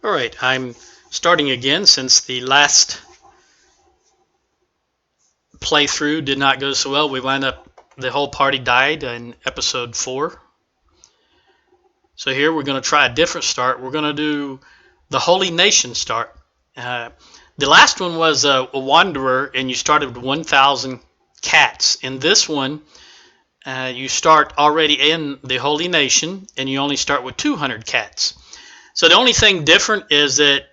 Alright, I'm starting again since the last playthrough did not go so well. We wound up, the whole party died in episode 4. So here we're going to try a different start. We're going to do the Holy Nation start. The last one was a wanderer, and you started with 1,000 cats. In this one, you start already in the Holy Nation, and you only start with 200 cats. So the only thing different is that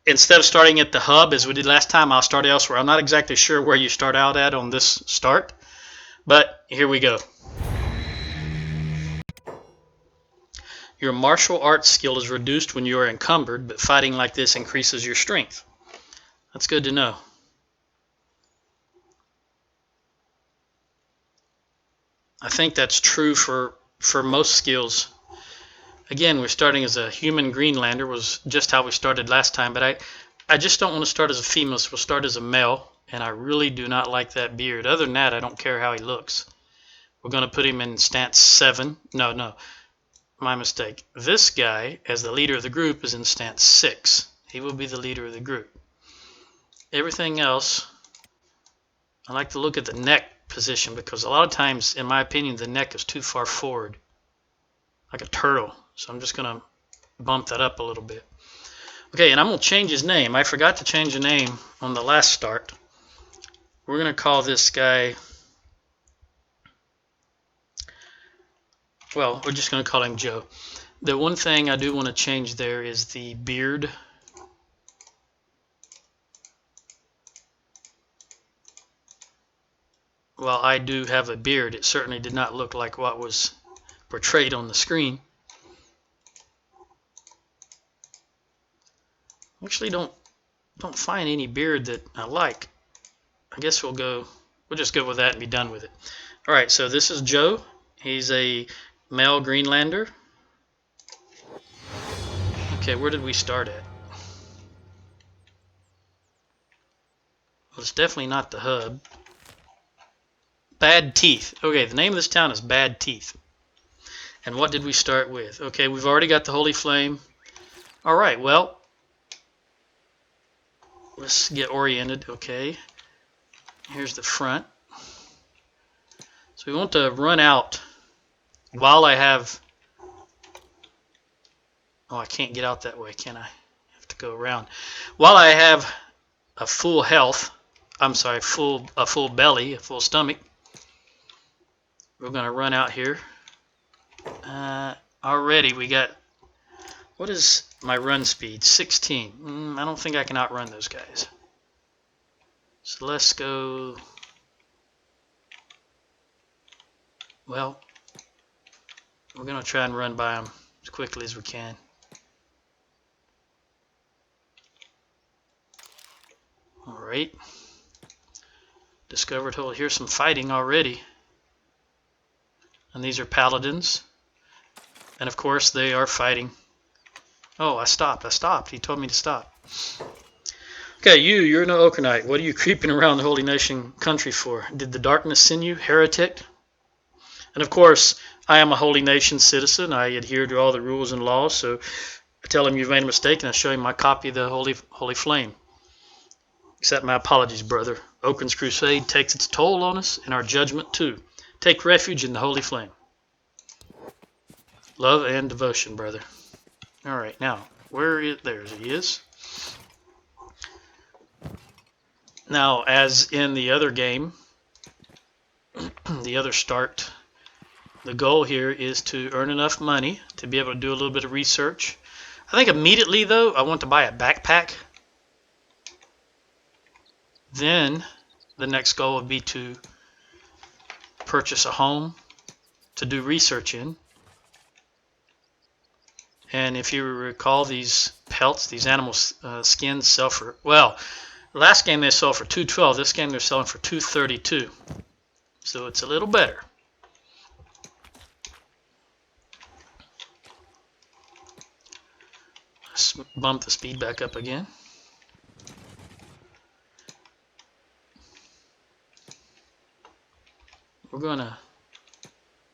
instead of starting at the hub as we did last time, I'll start elsewhere. I'm not exactly sure where you start out at on this start, but here we go. Your martial arts skill is reduced when you are encumbered, but fighting like this increases your strength. That's good to know. I think that's true for most skills. Again, we're starting as a human Greenlander, was just how we started last time, but I just don't want to start as a female, so we'll start as a male, and I really do not like that beard. Other than that, I don't care how he looks. We're going to put him in stance 7. No, my mistake. This guy, as the leader of the group, is in stance 6. He will be the leader of the group. Everything else, I like to look at the neck position, because a lot of times, in my opinion, the neck is too far forward, like a turtle. So I'm just going to bump that up a little bit. Okay, and I'm going to change his name. I forgot to change the name on the last start. We're going to call this guy, well, we're just going to call him Joe. The one thing I do want to change there is the beard. While I do have a beard, it certainly did not look like what was portrayed on the screen. Actually don't find any beard that I like. I guess we'll just go with that and be done with it. Alright, so this is Joe. He's a male Greenlander. Okay, where did we start at? Well, it's definitely not the hub. Bad Teeth. Okay, the name of this town is Bad Teeth. And what did we start with? Okay, we've already got the Holy Flame. Alright, well, let's get oriented. Okay, here's the front. So we want to run out while I have... Oh, I can't get out that way, can I? I have to go around. While I have a full health, I'm sorry, a full belly, a full stomach, we're going to run out here. Already we got... What is my run speed? 16. I don't think I can outrun those guys. So let's go... Well, we're going to try and run by them as quickly as we can. Alright. Discovered hole. Here's some fighting already. And these are paladins. And of course they are fighting. Oh, I stopped. He told me to stop. Okay, you're no Okanite. What are you creeping around the Holy Nation country for? Did the darkness send you, heretic? And of course, I am a Holy Nation citizen. I adhere to all the rules and laws. So I tell him you've made a mistake, and I show him my copy of the Holy Flame. Accept my apologies, brother. Oaken's crusade takes its toll on us, and our judgment too. Take refuge in the Holy Flame. Love and devotion, brother. Alright, now, there he is. Now, as in the other game, the other start, the goal here is to earn enough money to be able to do a little bit of research. I think immediately, though, I want to buy a backpack. Then, the next goal would be to purchase a home to do research in. And if you recall, these pelts, these animal skins sell for, well, last game they sold for $212. This game they're selling for $232. So it's a little better. Let's bump the speed back up again. We're going to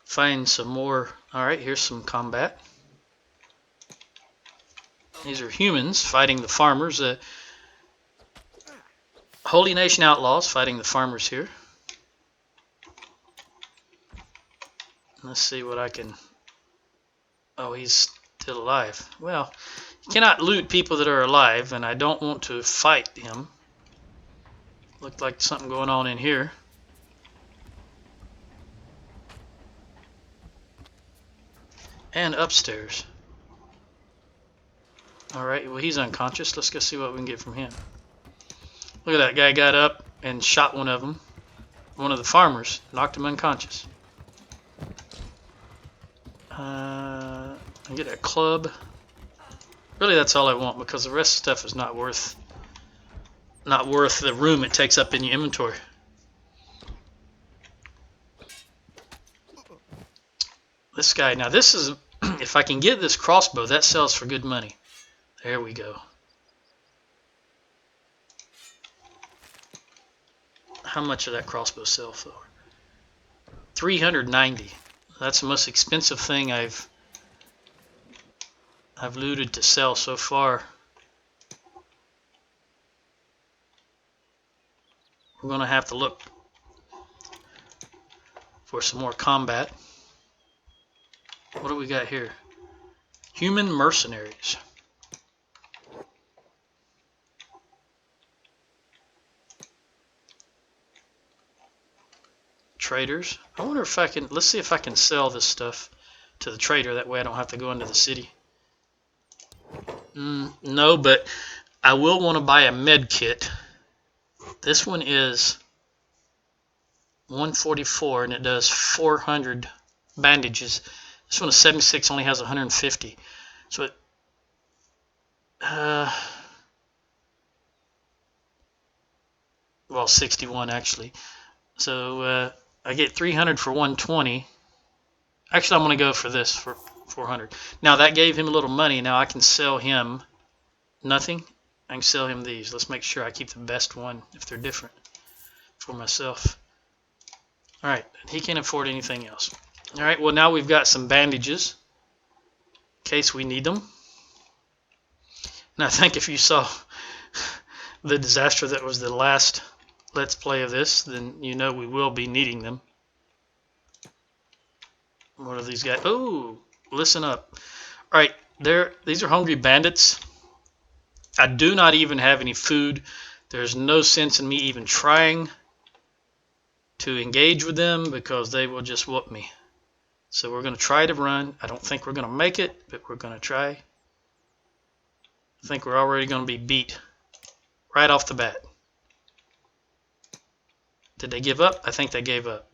find some more. All right, here's some combat. These are humans fighting the farmers. Holy Nation outlaws fighting the farmers here. Let's see what I can... Oh, he's still alive. Well, you cannot loot people that are alive, and I don't want to fight him. Looked like something going on in here. And upstairs. Alright, well he's unconscious. Let's go see what we can get from him. Look at that guy got up and shot one of them. One of the farmers. Knocked him unconscious. I get a club. Really, that's all I want, because the rest of the stuff is not worth the room it takes up in your inventory. This guy, now this is, if I can get this crossbow, that sells for good money. There we go. How much of that crossbow sell for? 390. That's the most expensive thing I've looted to sell so far. We're gonna have to look for some more combat. What do we got here? Human mercenaries. Traders. I wonder if I can, let's see if I can sell this stuff to the trader. That way I don't have to go into the city. No, but I will want to buy a med kit. This one is 144 and it does 400 bandages. This one is 76, only has 150. So it, well, 61 actually. So I get 300 for 120. Actually, I'm going to go for this for 400. Now that gave him a little money. Now I can sell him nothing. I can sell him these. Let's make sure I keep the best one if they're different for myself. All right, he can't afford anything else. All right, well now we've got some bandages in case we need them. And I think if you saw the disaster that was the last Let's Play of this, then you know we will be needing them. What are these guys? Oh, listen up. All right, these are hungry bandits. I do not even have any food. There's no sense in me even trying to engage with them because they will just whoop me. So we're going to try to run. I don't think we're going to make it, but we're going to try. I think we're already going to be beat right off the bat. Did they give up? I think they gave up.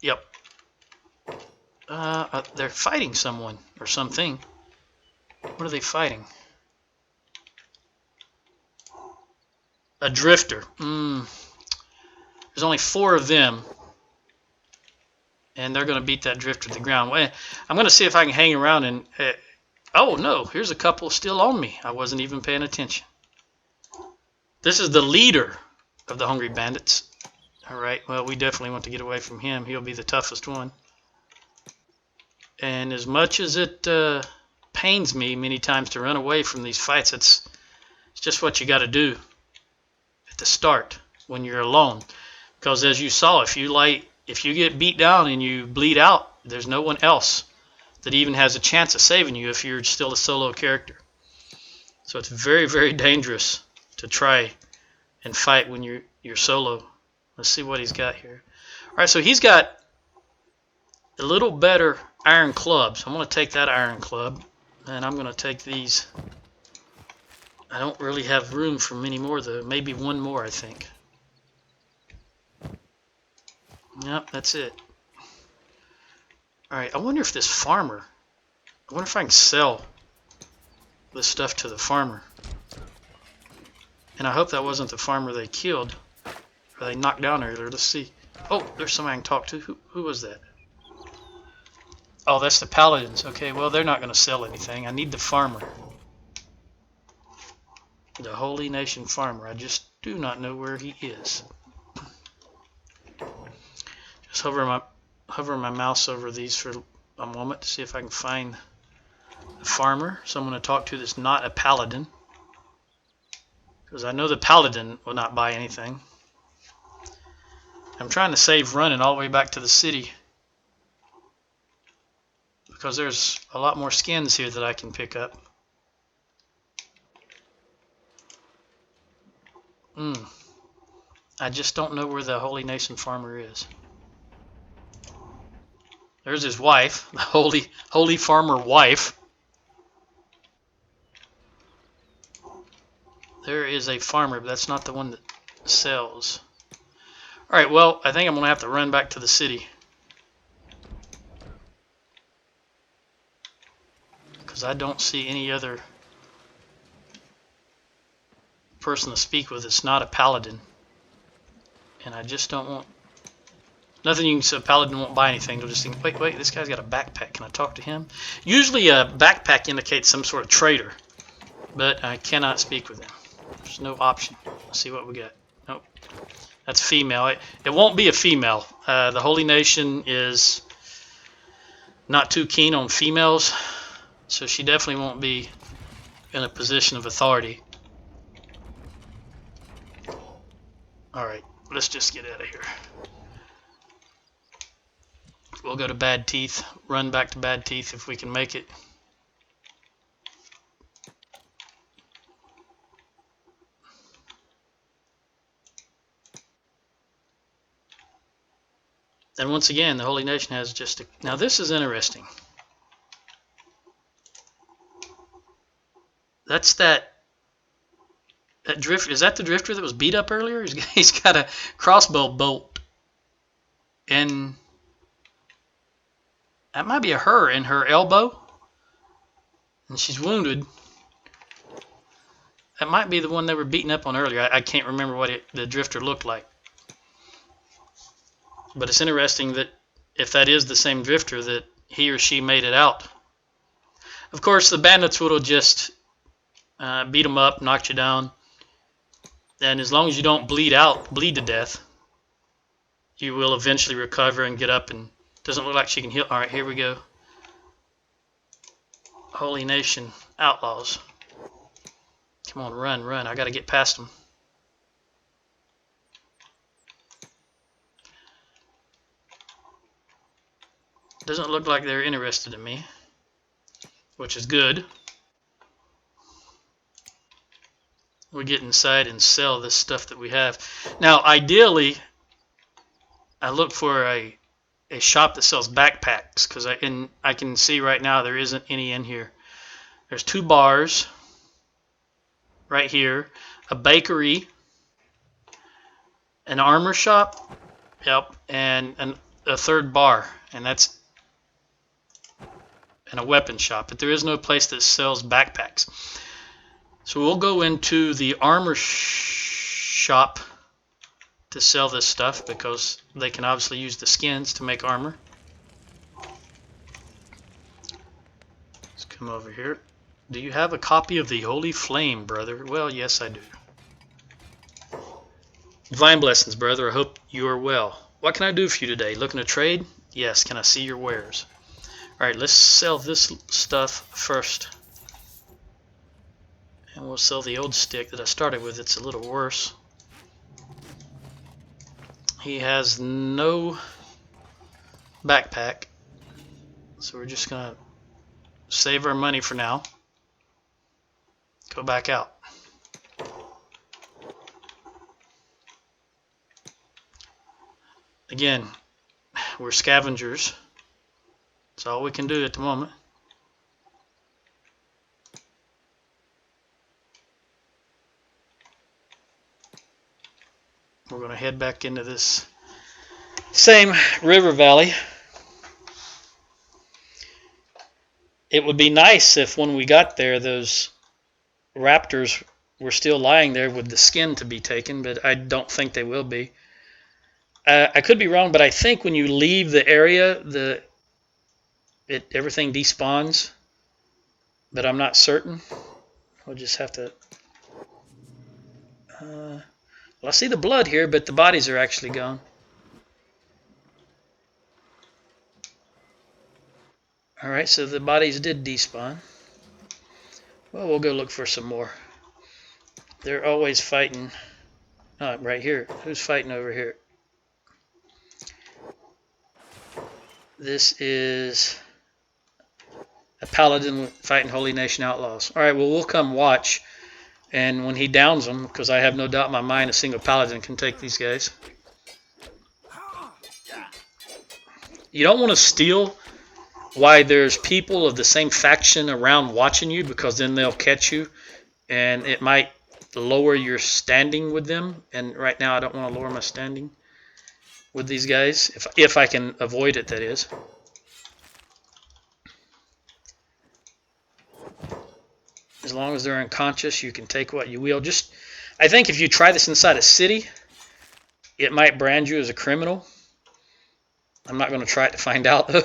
Yep. They're fighting someone or something. What are they fighting? A drifter. There's only 4 of them. And they're going to beat that drifter to the ground. I'm going to see if I can hang around and... oh, no. Here's a couple still on me. I wasn't even paying attention. This is the leader of the Hungry Bandits. All right. Well, we definitely want to get away from him. He'll be the toughest one. And as much as it pains me many times to run away from these fights, it's just what you got to do at the start when you're alone. Because as you saw, if you get beat down and you bleed out, there's no one else that even has a chance of saving you if you're still a solo character. So it's very, very dangerous to try and fight when you're solo. Let's see what he's got here. All right, so he's got a little better iron clubs. I'm going to take that iron club, and I'm going to take these. I don't really have room for many more, though. Maybe one more, I think. Yep, that's it. All right, I wonder if this farmer, I wonder if I can sell this stuff to the farmer. And I hope that wasn't the farmer they killed, or they knocked down earlier. Let's see. Oh, there's somebody I can talk to. Who was that? Oh, that's the paladins. Okay, well, they're not going to sell anything. I need the farmer. The Holy Nation farmer. I just do not know where he is. Just hover my mouse over these for a moment to see if I can find a farmer, someone to talk to that's not a paladin. Because I know the paladin will not buy anything. I'm trying to save running all the way back to the city. Because there's a lot more skins here that I can pick up. I just don't know where the Holy Nation farmer is. There's his wife, the holy farmer wife. There is a farmer, but that's not the one that sells. Alright, well, I think I'm going to have to run back to the city. Because I don't see any other person to speak with that's not a paladin. And I just don't want... Nothing you can say, a paladin won't buy anything. They'll just think, wait, this guy's got a backpack. Can I talk to him? Usually a backpack indicates some sort of trader. But I cannot speak with him. There's no option. Let's see what we got. Nope. That's female. It won't be a female. The Holy Nation is not too keen on females. So she definitely won't be in a position of authority. Alright, let's just get out of here. We'll go to Bad Teeth, run back to Bad Teeth if we can make it. And once again, the Holy Nation has just a... Now this is interesting. That's that drift. Is that the drifter that was beat up earlier? He's got a crossbow bolt. And that might be her in her elbow. And she's wounded. That might be the one they were beating up on earlier. I can't remember what the drifter looked like. But it's interesting that if that is the same drifter, that he or she made it out. Of course, the bandits will just beat them up, knock you down. And as long as you don't bleed to death, you will eventually recover and get up. And doesn't look like she can heal. All right, here we go. Holy Nation outlaws. Come on, run. I got to get past them. Doesn't look like they're interested in me, which is good. We get inside and sell this stuff that we have. Now, ideally, I look for a shop that sells backpacks, because I can see right now there isn't any in here. There's 2 bars right here, a bakery, an armor shop, yep, and a 3rd bar, and a weapon shop. But there is no place that sells backpacks. So we'll go into the armor shop to sell this stuff, because they can obviously use the skins to make armor. Let's come over here. Do you have a copy of the Holy Flame, brother? Well, yes, I do. Divine blessings, brother. I hope you are well. What can I do for you today? Looking to trade? Yes. Can I see your wares? All right, let's sell this stuff first. And we'll sell the old stick that I started with. It's a little worse. He has no backpack. So we're just going to save our money for now. Go back out. Again, we're scavengers. That's all we can do at the moment. We're going to head back into this same river valley. It would be nice if when we got there, those raptors were still lying there with the skin to be taken, but I don't think they will be. I could be wrong, but I think when you leave the area, everything despawns, but I'm not certain. We'll just have to... well, I see the blood here, but the bodies are actually gone. Alright, so the bodies did despawn. Well, we'll go look for some more. They're always fighting. Oh, right here. Who's fighting over here? This is a paladin fighting Holy Nation outlaws. Alright, well, we'll come watch. And when he downs them, because I have no doubt in my mind a single paladin can take these guys. You don't want to steal why there's people of the same faction around watching you, because then they'll catch you and it might lower your standing with them. And right now I don't want to lower my standing with these guys, if I can avoid it, that is. As long as they're unconscious, you can take what you will. Just, I think if you try this inside a city, it might brand you as a criminal. I'm not going to try it to find out, though.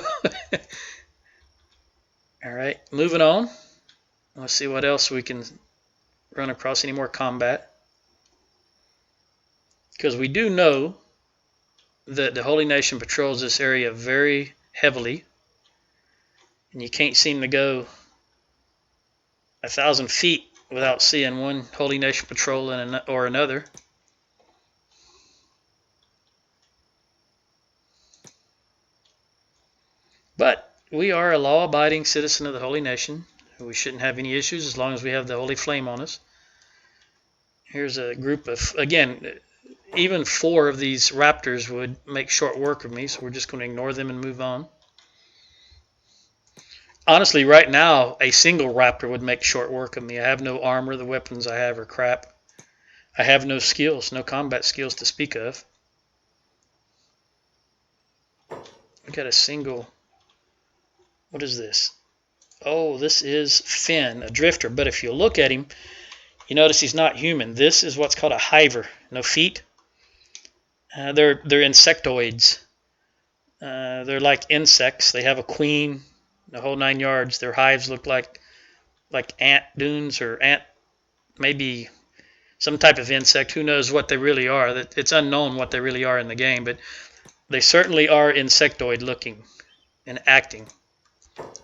All right, moving on. Let's see what else we can run across. Any more combat? Because we do know that the Holy Nation patrols this area very heavily, and you can't seem to go 1,000 feet without seeing one Holy Nation patrol or another. But we are a law-abiding citizen of the Holy Nation. We shouldn't have any issues as long as we have the Holy Flame on us. Here's a group of, again, even 4 of these raptors would make short work of me, so we're just going to ignore them and move on. Honestly, right now, a single raptor would make short work of me. I have no armor. The weapons I have are crap. I have no skills, no combat skills to speak of. I got a single... What is this? Oh, this is Finn, a drifter. But if you look at him, you notice he's not human. This is what's called a hiver. No feet. They're insectoids. They're like insects. They have a queen, the whole 9 yards. Their hives look like ant dunes or maybe some type of insect. Who knows what they really are? It's unknown what they really are in the game, but they certainly are insectoid looking and acting.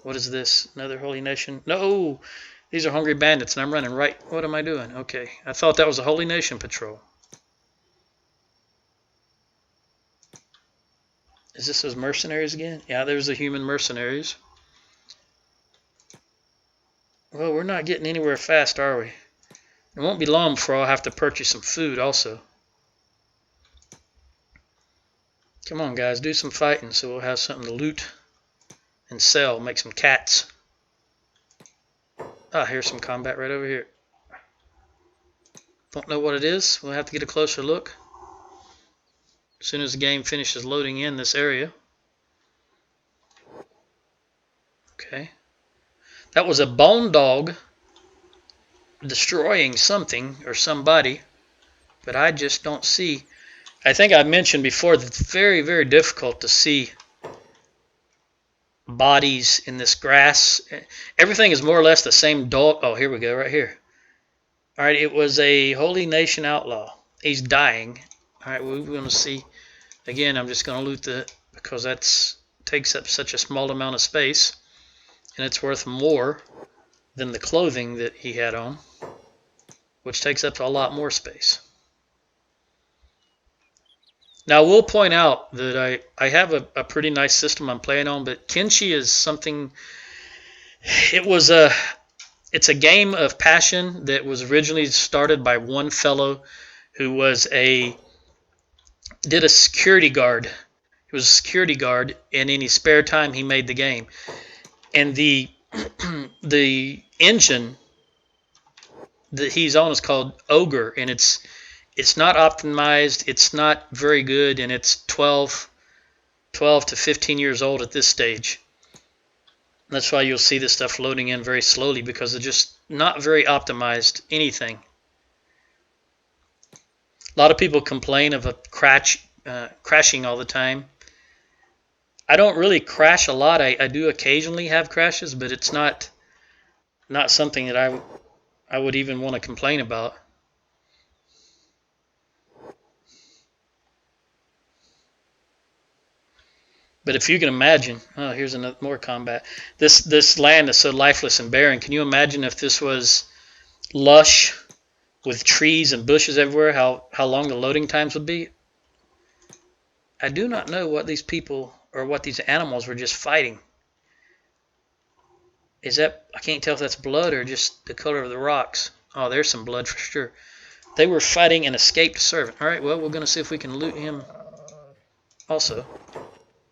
What is this? Another Holy Nation? No! These are hungry bandits, and I'm running right. What am I doing? Okay. I thought that was a Holy Nation patrol. Is this those mercenaries again? Yeah, there's the human mercenaries. Well, we're not getting anywhere fast, are we? It won't be long before I'll have to purchase some food also. Come on, guys. Do some fighting so we'll have something to loot and sell. Make some cats. Ah, here's some combat right over here. Don't know what it is. We'll have to get a closer look as soon as the game finishes loading in this area. Okay. That was a bone dog destroying something or somebody, but I just don't see. I think I mentioned before that it's very, very difficult to see bodies in this grass. Everything is more or less the same dog. Oh, here we go, right here. All right, it was a Holy Nation outlaw. He's dying. All right, we're going to see. Again, I'm just going to loot because that takes up such a small amount of space, and it's worth more than the clothing that he had on, which takes up a lot more space. Now, we'll point out that I have a pretty nice system I'm playing on, but Kenshi is something. It's a game of passion that was originally started by one fellow who did a security guard. He was a security guard, and in his spare time he made the game. And the engine that he's on is called Ogre, and it's not optimized, it's not very good, and it's 12 to 15 years old at this stage. That's why you'll see this stuff loading in very slowly, because it's just not very optimized anything. A lot of people complain of crashing all the time. I don't really crash a lot. I do occasionally have crashes, but it's not something that I would even want to complain about. But if you can imagine, oh, here's another more combat. This land is so lifeless and barren. Can you imagine if this was lush with trees and bushes everywhere? How long the loading times would be? I do not know what these people or what these animals were just fighting. Is that, I can't tell if that's blood or just the color of the rocks. Oh, there's some blood for sure. They were fighting an escaped servant. All right, well, we're going to see if we can loot him also.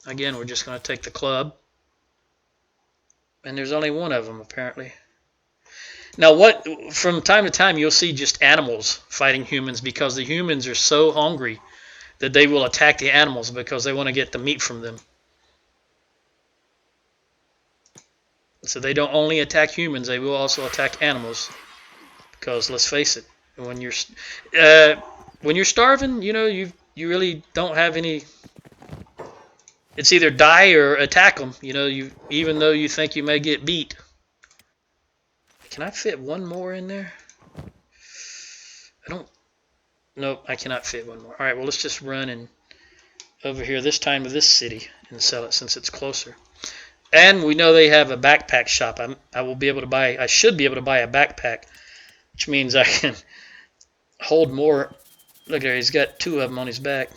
Again, we're just going to take the club. And there's only one of them, apparently. Now, from time to time, you'll see just animals fighting humans because the humans are so hungry that they will attack the animals because they want to get the meat from them. So they don't only attack humans, they will also attack animals. Because let's face it, when you're starving, you really don't have any. It's either die or attack them. Even though you think you may get beat. Can I fit one more in there? I don't. Nope, I cannot fit one more. All right, well let's just run and over here this time to this city and sell it since it's closer. And we know they have a backpack shop. I will be able to buy. I should be able to buy a backpack, which means I can hold more. Look there, he's got 2 of them on his back.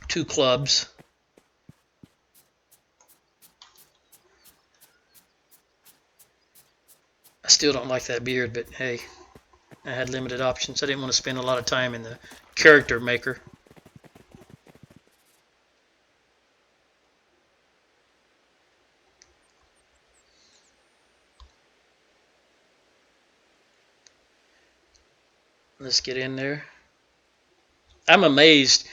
2 clubs. I still don't like that beard, but hey, I had limited options. I didn't want to spend a lot of time in the character maker. Let's get in there. I'm amazed.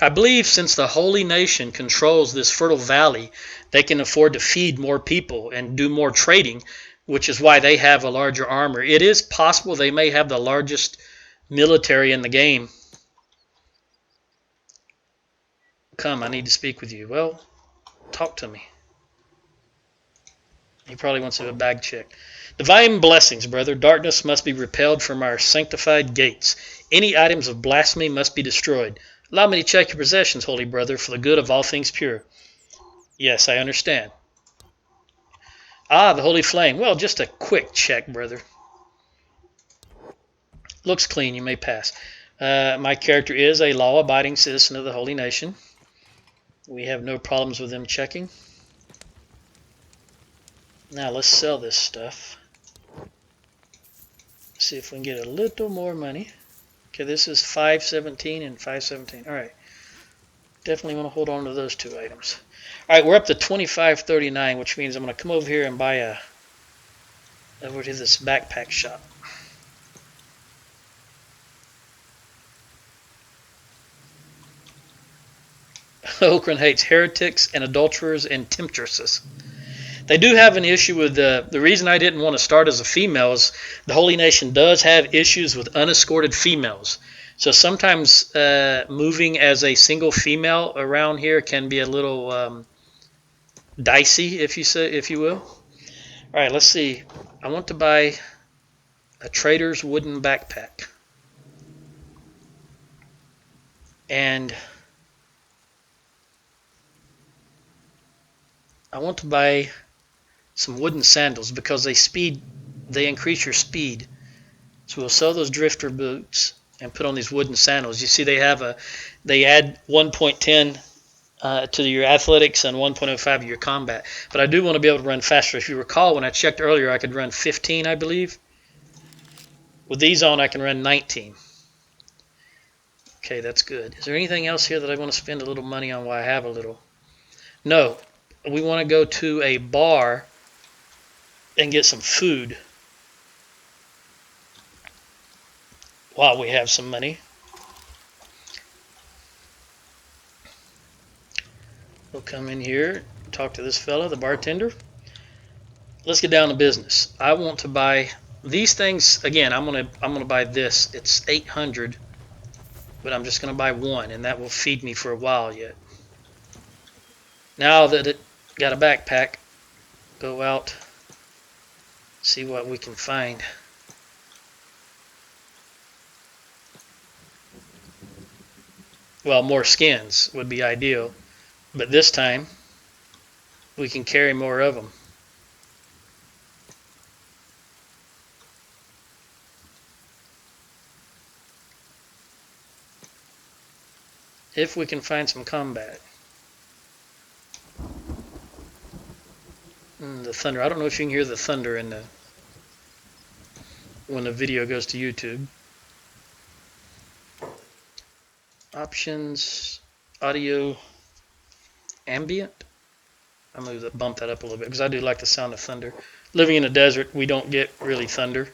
I believe since the Holy Nation controls this fertile valley, they can afford to feed more people and do more trading, which is why they have a larger armor. It is possible they may have the largest military in the game. Come, I need to speak with you. Well, talk to me. He probably wants to do a bag check. Divine blessings, brother. Darkness must be repelled from our sanctified gates. Any items of blasphemy must be destroyed. Allow me to check your possessions, holy brother, for the good of all things pure. Yes, I understand. Ah, the holy flame. Well, just a quick check, brother. Looks clean. You may pass. My character is a law-abiding citizen of the Holy Nation. We have no problems with them checking. Now let's sell this stuff. See if we can get a little more money. Okay, this is 517 and 517. All right. Definitely want to hold on to those 2 items. All right, we're up to 2539, which means I'm going to come over here and buy over to this backpack shop. Okran hates heretics and adulterers and temptresses. They do have an issue with the reason I didn't want to start as a female is the Holy Nation does have issues with unescorted females. So sometimes moving as a single female around here can be a little dicey, if you will. All right, let's see. I want to buy a trader's wooden backpack. And I want to buy some wooden sandals because they increase your speed. So we'll sell those drifter boots and put on these wooden sandals. You see they add 1.10 to your athletics and 1.05 to your combat. But I do want to be able to run faster. If you recall, when I checked earlier, I could run 15, I believe. With these on, I can run 19. Okay, that's good. Is there anything else here that I want to spend a little money on while I have a little? No. We want to go to a bar and get some food while we have some money. We'll come in here, talk to this fella, the bartender. Let's get down to business. I want to buy these things again. I'm gonna buy this. It's 800, but I'm just gonna buy one, and that will feed me for a while yet. Now that it got a backpack, go out, see what we can find. Well, more skins would be ideal, but this time we can carry more of them. If we can find some combat. The thunder. I don't know if you can hear the thunder in the when the video goes to YouTube. Options, audio, ambient. I'm going to bump that up a little bit because I do like the sound of thunder. Living in the desert, we don't get really thunder.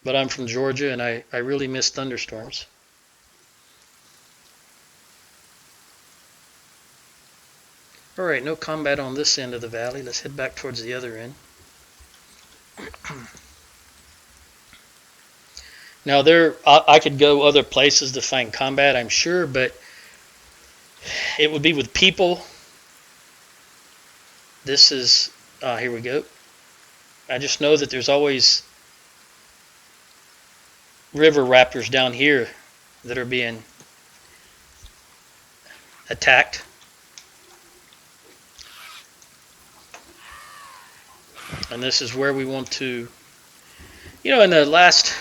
But I'm from Georgia and I really miss thunderstorms. Alright, no combat on this end of the valley. Let's head back towards the other end. Now I could go other places to find combat, I'm sure, but it would be with people. This is, here we go. I just know that there's always river raptors down here that are being attacked. And this is where we want to, in the last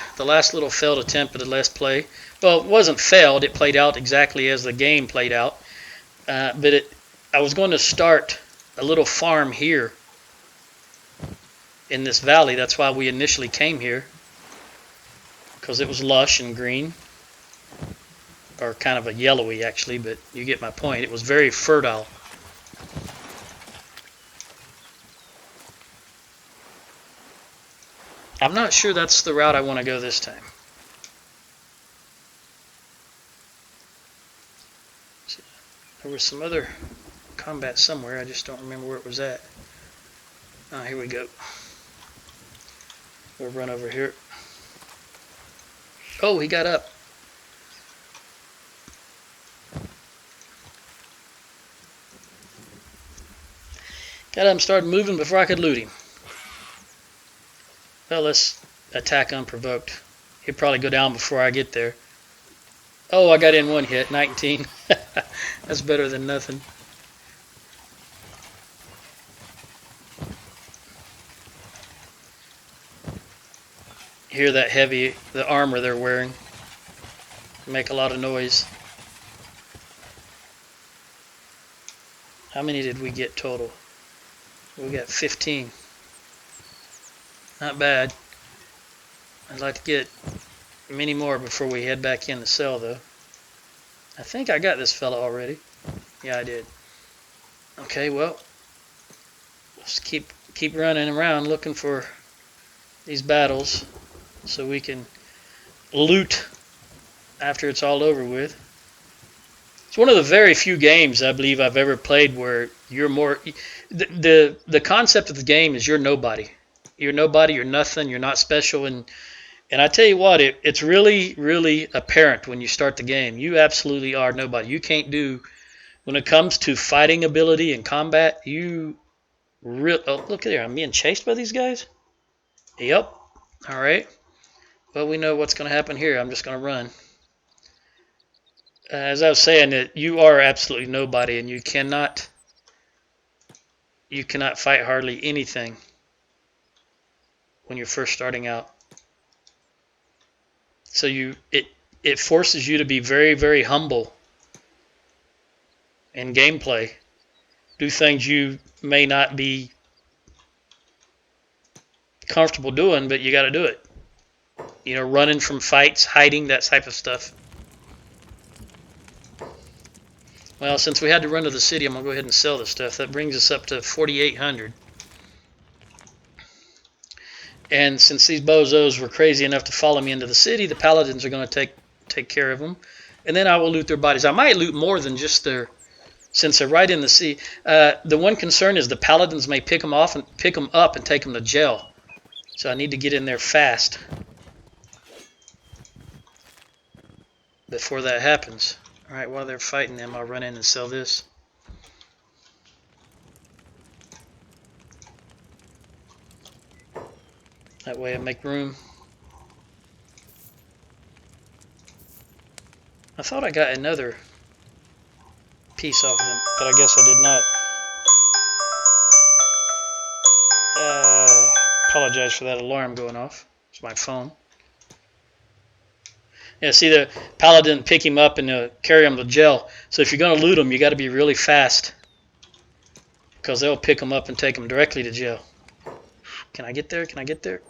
little failed attempt at the Let's Play, well, it wasn't failed, it played out exactly as the game played out, but I was going to start a little farm here in this valley. That's why we initially came here, because it was lush and green, or kind of a yellowy actually, but you get my point. It was very fertile. I'm not sure that's the route I want to go this time. There was some other combat somewhere. I just don't remember where it was at. Oh, here we go. We'll run over here. Oh, he got up. Got up and started moving before I could loot him. Well, let's attack unprovoked. He'll probably go down before I get there. Oh, I got in one hit, 19. That's better than nothing. Hear that heavy, the armor they're wearing. Make a lot of noise. How many did we get total? We got 15. Not bad. I'd like to get many more before we head back in the cell, though. I think I got this fella already. Yeah, I did. Okay, well, let's keep running around looking for these battles so we can loot after it's all over with. It's one of the very few games I believe I've ever played where you're more... The concept of the game is you're nobody. You're nobody, you're nothing, you're not special, and I tell you what, it's really, really apparent when you start the game. You absolutely are nobody. You can't do, when it comes to fighting ability and combat, oh, look at there, I'm being chased by these guys? Yep. Alright. Well, we know what's going to happen here. I'm just going to run. As I was saying, that you are absolutely nobody, and you cannot fight hardly anything when you're first starting out. So it forces you to be very, very humble in gameplay. Do things you may not be comfortable doing, but you got to do it. Running from fights, hiding, that type of stuff. Well, since we had to run to the city, I'm going to go ahead and sell this stuff. That brings us up to 4,800. And since these bozos were crazy enough to follow me into the city, the paladins are going to take care of them. And then I will loot their bodies. I might loot more than just since they're right in the sea. The one concern is the paladins may pick them up and take them to jail. So I need to get in there fast before that happens. All right, while they're fighting them, I'll run in and sell this. That way I make room. I thought I got another piece off of them, but I guess I did not. Apologize for that alarm going off. It's my phone. Yeah, see, the paladin pick him up and carry him to jail. So if you're going to loot them, you got to be really fast, because they'll pick them up and take them directly to jail. Can I get there? Can I get there?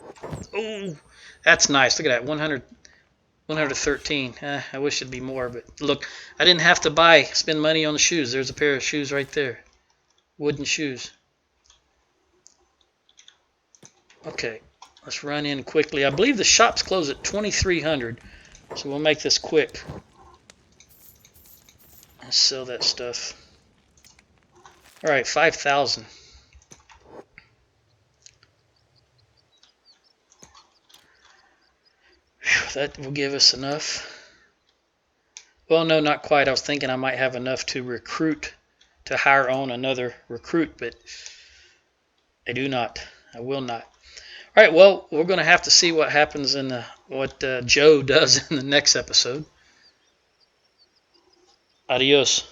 Oh, that's nice. Look at that, 113. I wish it'd be more, but look, I didn't have to spend money on the shoes. There's a pair of shoes right there, wooden shoes. Okay, let's run in quickly. I believe the shops close at 2300, so we'll make this quick. Let's sell that stuff. All right, 5,000. That will give us enough. Well, no, not quite. I was thinking I might have enough to hire on another recruit, but I do not. I will not. All right, well, we're going to have to see what happens in what Joe does in the next episode. Adios.